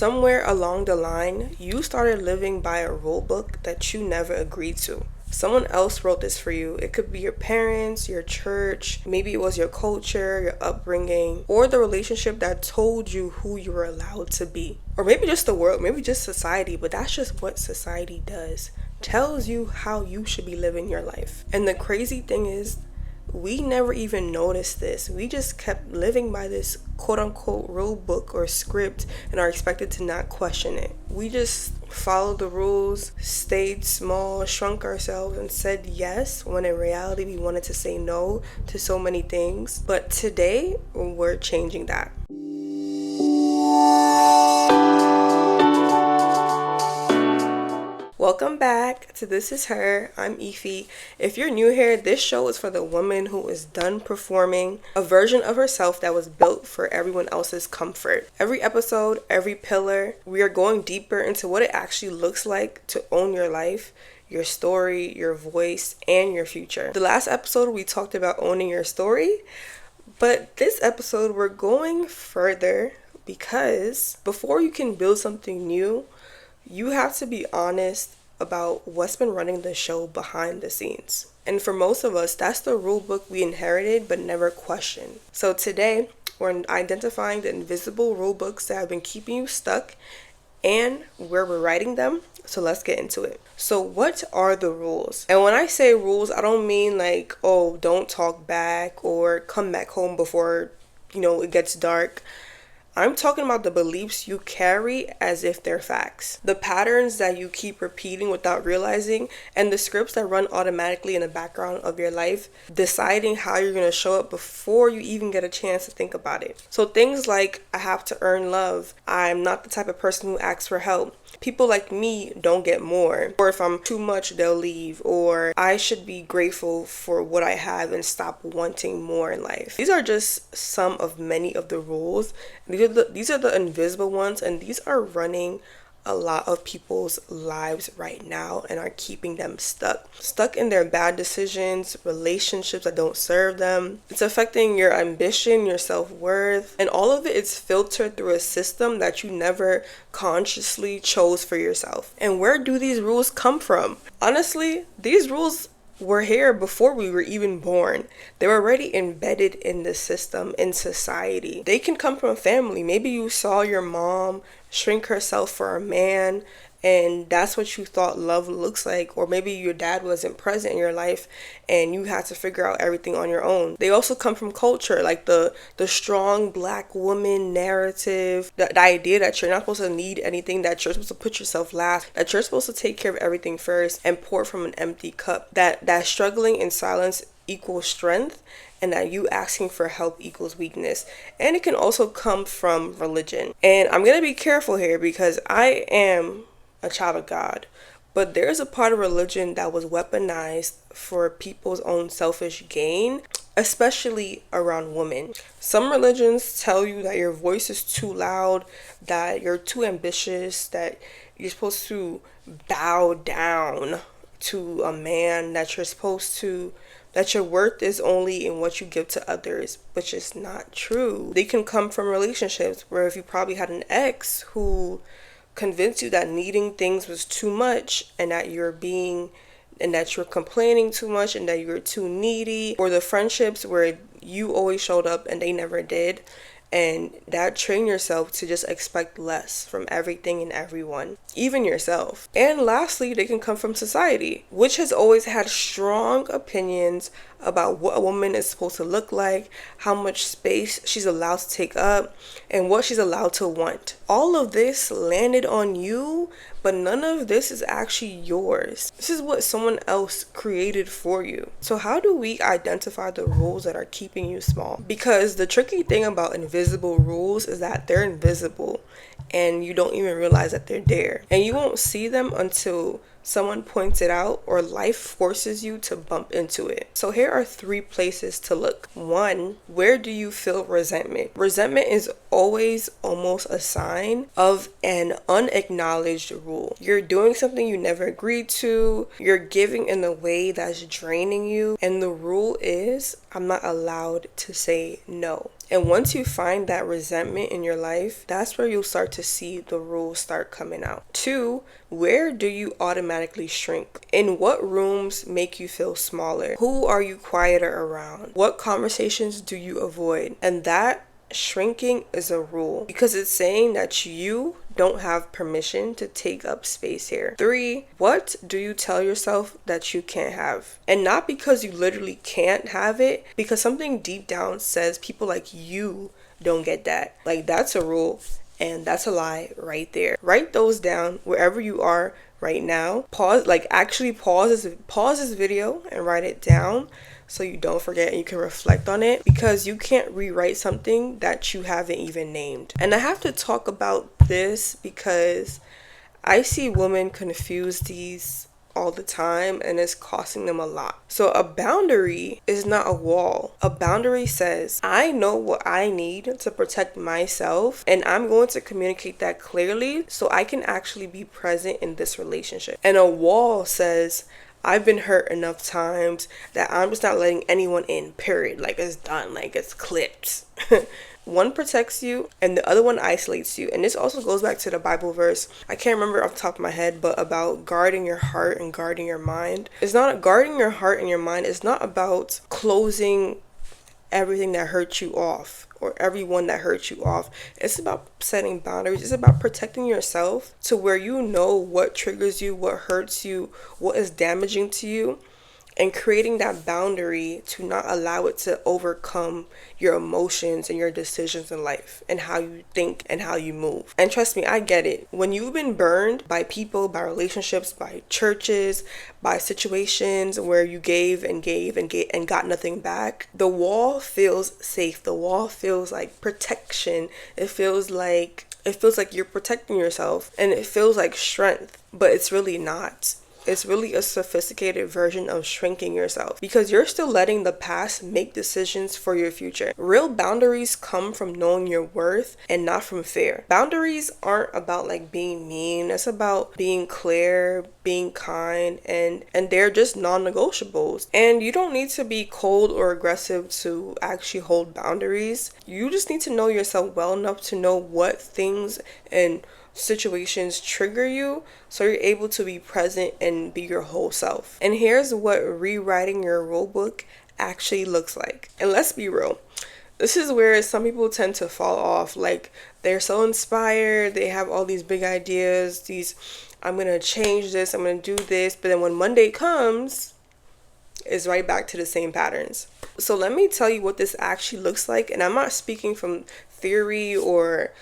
Somewhere along the line, you started living by a rule book that you never agreed to. Someone else wrote this for you. It could be your parents, your church, maybe it was your culture, your upbringing, or the relationship that told you who you were allowed to be. Or maybe just the world, maybe just society, but that's just what society does. Tells you how you should be living your life. And the crazy thing is, we never even noticed this. We just kept living by this quote unquote rule book or script and are expected to not question it. We just followed the rules, stayed small, shrunk ourselves, and said yes when in reality we wanted to say no to so many things. But today, we're changing that. Welcome back to This Is Her. I'm Ify. If you're new here, this show is for the woman who is done performing a version of herself that was built for everyone else's comfort. Every episode, every pillar, we are going deeper into what it actually looks like to own your life, your story, your voice, and your future. The last episode, we talked about owning your story, but this episode, we're going further because before you can build something new, you have to be honest about what's been running the show behind the scenes. And for most of us, that's the rule book we inherited but never questioned. So today, we're identifying the invisible rule books that have been keeping you stuck and where we're writing them. So let's get into it. So what are the rules? And when I say rules, I don't mean like, oh, don't talk back or come back home before, it gets dark. I'm talking about the beliefs you carry as if they're facts. The patterns that you keep repeating without realizing, and the scripts that run automatically in the background of your life, deciding how you're going to show up before you even get a chance to think about it. So things like, I have to earn love. I'm not the type of person who asks for help. People like me don't get more. Or if I'm too much, they'll leave. Or I should be grateful for what I have and stop wanting more in life. These are just some of many of the rules. These are the invisible ones, and these are running a lot of people's lives right now and are keeping them stuck in their bad decisions, relationships that don't serve them. It's affecting your ambition, your self-worth, and all of it is filtered through a system that you never consciously chose for yourself. And where do these rules come from? Honestly, these rules were here before we were even born. They were already embedded in the system, in society. They can come from family. Maybe you saw your mom shrink herself for a man, and that's what you thought love looks like. Or maybe your dad wasn't present in your life and you had to figure out everything on your own. They also come from culture, like the strong black woman narrative, the idea that you're not supposed to need anything, that you're supposed to put yourself last, that you're supposed to take care of everything first and pour from an empty cup, that struggling in silence equals strength, and that you asking for help equals weakness. And it can also come from religion. And I'm going to be careful here because I am a child of God, but there's a part of religion that was weaponized for people's own selfish gain, especially around women. Some religions tell you that your voice is too loud, that you're too ambitious, that you're supposed to bow down to a man, that your worth is only in what you give to others, which is not true. They can come from relationships where if you probably had an ex who convinced you that needing things was too much and that you're complaining too much and that you're too needy, or the friendships where you always showed up and they never did, and that train yourself to just expect less from everything and everyone, even yourself. And lastly, they can come from society, which has always had strong opinions about what a woman is supposed to look like, how much space she's allowed to take up, and what she's allowed to want. All of this landed on you, but none of this is actually yours. This is what someone else created for you. So how do we identify the rules that are keeping you small? Because the tricky thing about invisible rules is that they're invisible and you don't even realize that they're there. And you won't see them until someone points it out or life forces you to bump into it. So here are 3 places to look. 1, where do you feel resentment? Resentment is always almost a sign of an unacknowledged rule. You're doing something you never agreed to, you're giving in a way that's draining you, and the rule is, I'm not allowed to say no. And once you find that resentment in your life, that's where you'll start to see the rules start coming out. 2, where do you automatically shrink? In what rooms make you feel smaller? Who are you quieter around? What conversations do you avoid? And that shrinking is a rule, because it's saying that you don't have permission to take up space here. 3, what do you tell yourself that you can't have? And not because you literally can't have it, because something deep down says people like you don't get that. Like, that's a rule, and that's a lie right there. Write those down wherever you are right now. Pause this video and write it down, so you don't forget and you can reflect on it, because you can't rewrite something that you haven't even named. And I have to talk about this because I see women confuse these all the time, and it's costing them a lot. So a boundary is not a wall. A boundary says, I know what I need to protect myself, and I'm going to communicate that clearly so I can actually be present in this relationship. And a wall says, I've been hurt enough times that I'm just not letting anyone in, period. Like, it's done, like it's clipped. One protects you and the other one isolates you. And this also goes back to the Bible verse, I can't remember off the top of my head, but about guarding your heart and guarding your mind. It's not guarding your heart and your mind. It's not about closing everything that hurts you off or everyone that hurts you off. It's about setting boundaries. It's about protecting yourself to where you know what triggers you, what hurts you, what is damaging to you, and creating that boundary to not allow it to overcome your emotions and your decisions in life and how you think and how you move. And trust me, I get it. When you've been burned by people, by relationships, by churches, by situations where you gave and got nothing back, the wall feels safe. The wall feels like protection. It feels like you're protecting yourself, and it feels like strength, but it's really not. It's really a sophisticated version of shrinking yourself, because you're still letting the past make decisions for your future. Real boundaries come from knowing your worth and not from fear. Boundaries aren't about like being mean. It's about being clear, being kind, and they're just non-negotiables. And you don't need to be cold or aggressive to actually hold boundaries. You just need to know yourself well enough to know what things and situations trigger you, so you're able to be present and be your whole self. And here's what rewriting your rulebook actually looks like. And let's be real, this is where some people tend to fall off. Like, they're so inspired, they have all these big ideas, I'm gonna change this, I'm gonna do this, but then when Monday comes, it's right back to the same patterns. So let me tell you what this actually looks like. And I'm not speaking from theory or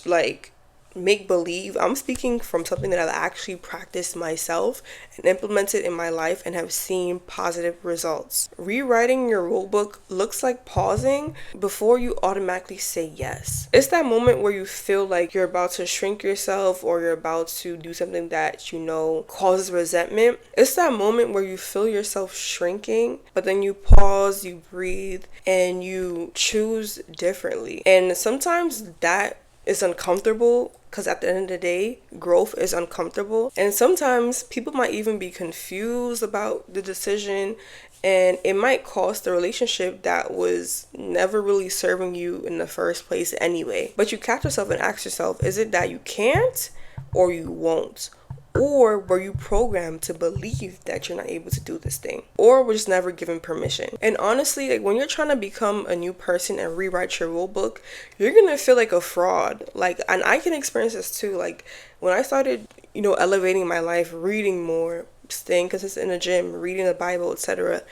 like make believe. I'm speaking from something that I've actually practiced myself and implemented in my life and have seen positive results. Rewriting your rulebook looks like pausing before you automatically say yes. It's that moment where you feel like you're about to shrink yourself, or you're about to do something that you know causes resentment. It's that moment where you feel yourself shrinking, but then you pause, you breathe, and you choose differently. And sometimes that is uncomfortable, because at the end of the day, growth is uncomfortable. And sometimes people might even be confused about the decision, and it might cost the relationship that was never really serving you in the first place anyway. But you catch yourself and ask yourself, is it that you can't or you won't? Or were you programmed to believe that you're not able to do this thing? Or were just never given permission? And honestly, like, when you're trying to become a new person and rewrite your rule book, you're gonna feel like a fraud. Like, and I can experience this too. Like, when I started, elevating my life, reading more, staying consistent in the gym, reading the Bible, etc.,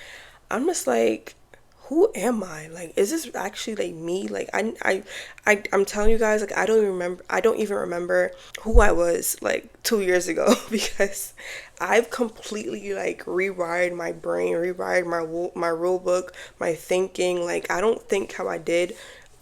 I'm just like, who am I? Like, is this actually like me? Like, I'm telling you guys, like, I don't even remember who I was like 2 years ago, because I've completely like rewired my brain, rewired my rule book, my thinking. Like, I don't think how I did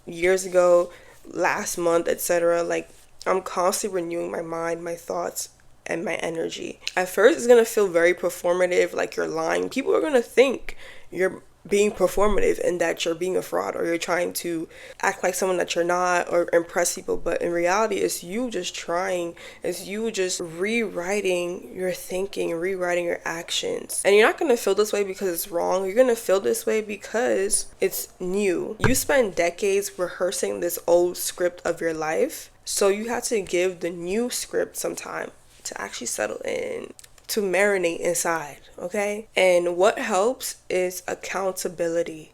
years ago, last month, etc. Like, I'm constantly renewing my mind, my thoughts, and my energy. At first, it's gonna feel very performative, like you're lying. People are gonna think you're being performative and that you're being a fraud or you're trying to act like someone that you're not or impress people. But in reality, it's you just trying, it's you just rewriting your thinking, rewriting your actions. And you're not going to feel this way because it's wrong. You're going to feel this way because it's new. You spend decades rehearsing this old script of your life. So you have to give the new script some time to actually settle in, to marinate inside, okay? And what helps is accountability.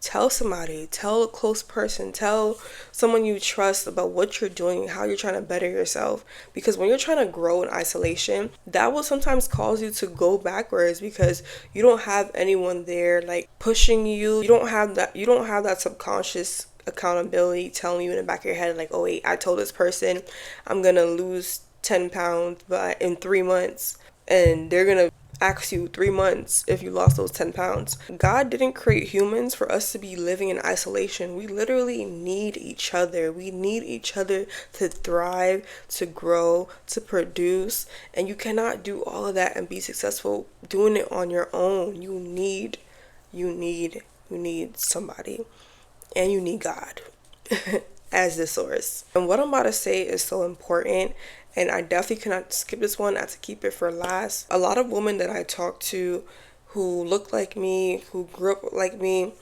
Tell somebody, tell a close person, tell someone you trust about what you're doing, how you're trying to better yourself. Because when you're trying to grow in isolation, that will sometimes cause you to go backwards because you don't have anyone there like pushing you. You don't have that subconscious accountability telling you in the back of your head like, oh wait, I told this person I'm gonna lose 10 pounds in 3 months. And they're gonna ask you 3 months if you lost those 10 pounds. God didn't create humans for us to be living in isolation. We literally need each other. We need each other to thrive, to grow, to produce. And you cannot do all of that and be successful doing it on your own. You need somebody. And you need God as the source. And what I'm about to say is so important. And I definitely cannot skip this one. I have to keep it for last. A lot of women that I talk to who look like me, who grew up like me,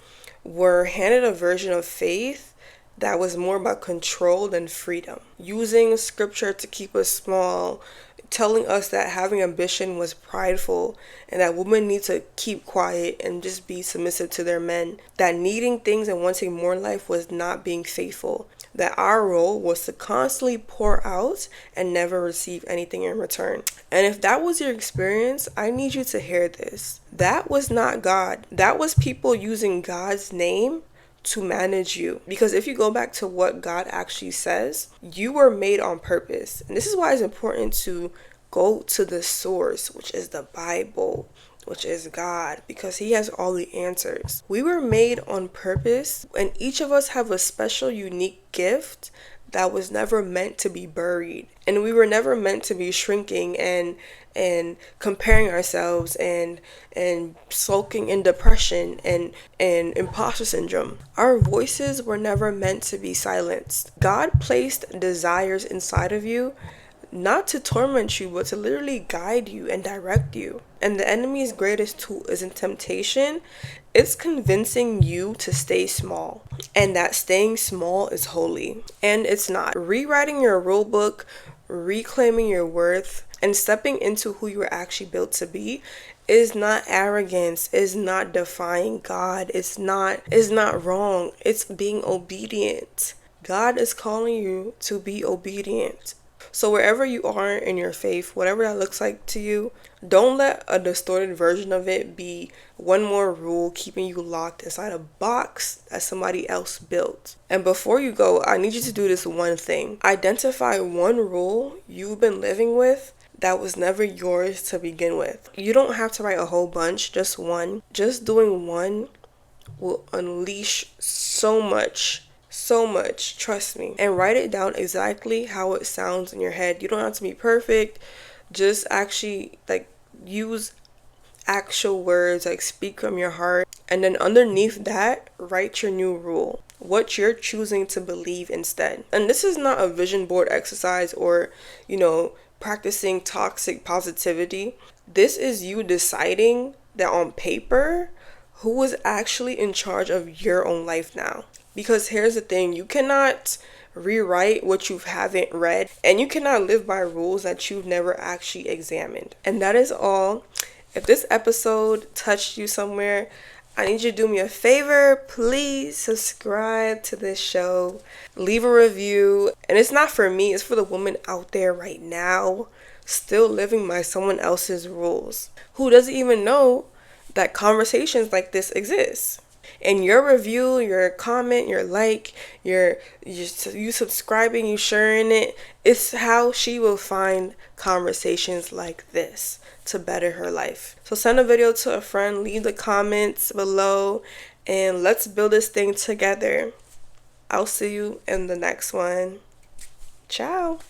were handed a version of faith that was more about control than freedom. Using scripture to keep us small, telling us that having ambition was prideful and that women need to keep quiet and just be submissive to their men. That needing things and wanting more in life was not being faithful. That our role was to constantly pour out and never receive anything in return. And if that was your experience, I need you to hear this. That was not God. That was people using God's name to manage you. Because if you go back to what God actually says, you were made on purpose. And this is why it's important to go to the source, which is the Bible, which is God, because he has all the answers. We were made on purpose, and each of us have a special, unique gift that was never meant to be buried. And we were never meant to be shrinking and comparing ourselves and sulking in depression and imposter syndrome. Our voices were never meant to be silenced. God placed desires inside of you not to torment you, but to literally guide you and direct you. And the enemy's greatest tool isn't temptation. It's convincing you to stay small. And that staying small is holy. And it's not. Rewriting your rule book, reclaiming your worth, and stepping into who you were actually built to be is not arrogance, is not defying God, it's not wrong. It's being obedient. God is calling you to be obedient. So wherever you are in your faith, whatever that looks like to you, don't let a distorted version of it be one more rule keeping you locked inside a box that somebody else built. And before you go, I need you to do this one thing. Identify one rule you've been living with that was never yours to begin with. You don't have to write a whole bunch, just one. Just doing one will unleash so much, trust me. And write it down exactly how it sounds in your head. You don't have to be perfect. Just actually use actual words, speak from your heart. And then underneath that, write your new rule, what you're choosing to believe instead. And this is not a vision board exercise or, practicing toxic positivity. This is you deciding that on paper, who is actually in charge of your own life now. Because here's the thing, you cannot rewrite what you haven't read, and you cannot live by rules that you've never actually examined. And that is all. If this episode touched you somewhere, I need you to do me a favor. Please subscribe to this show. Leave a review. And it's not for me, it's for the woman out there right now still living by someone else's rules, who doesn't even know that conversations like this exist. And your review, your comment, your like, you subscribing, you sharing it, it's how she will find conversations like this to better her life. So send a video to a friend, leave the comments below, and let's build this thing together. I'll see you in the next one. Ciao.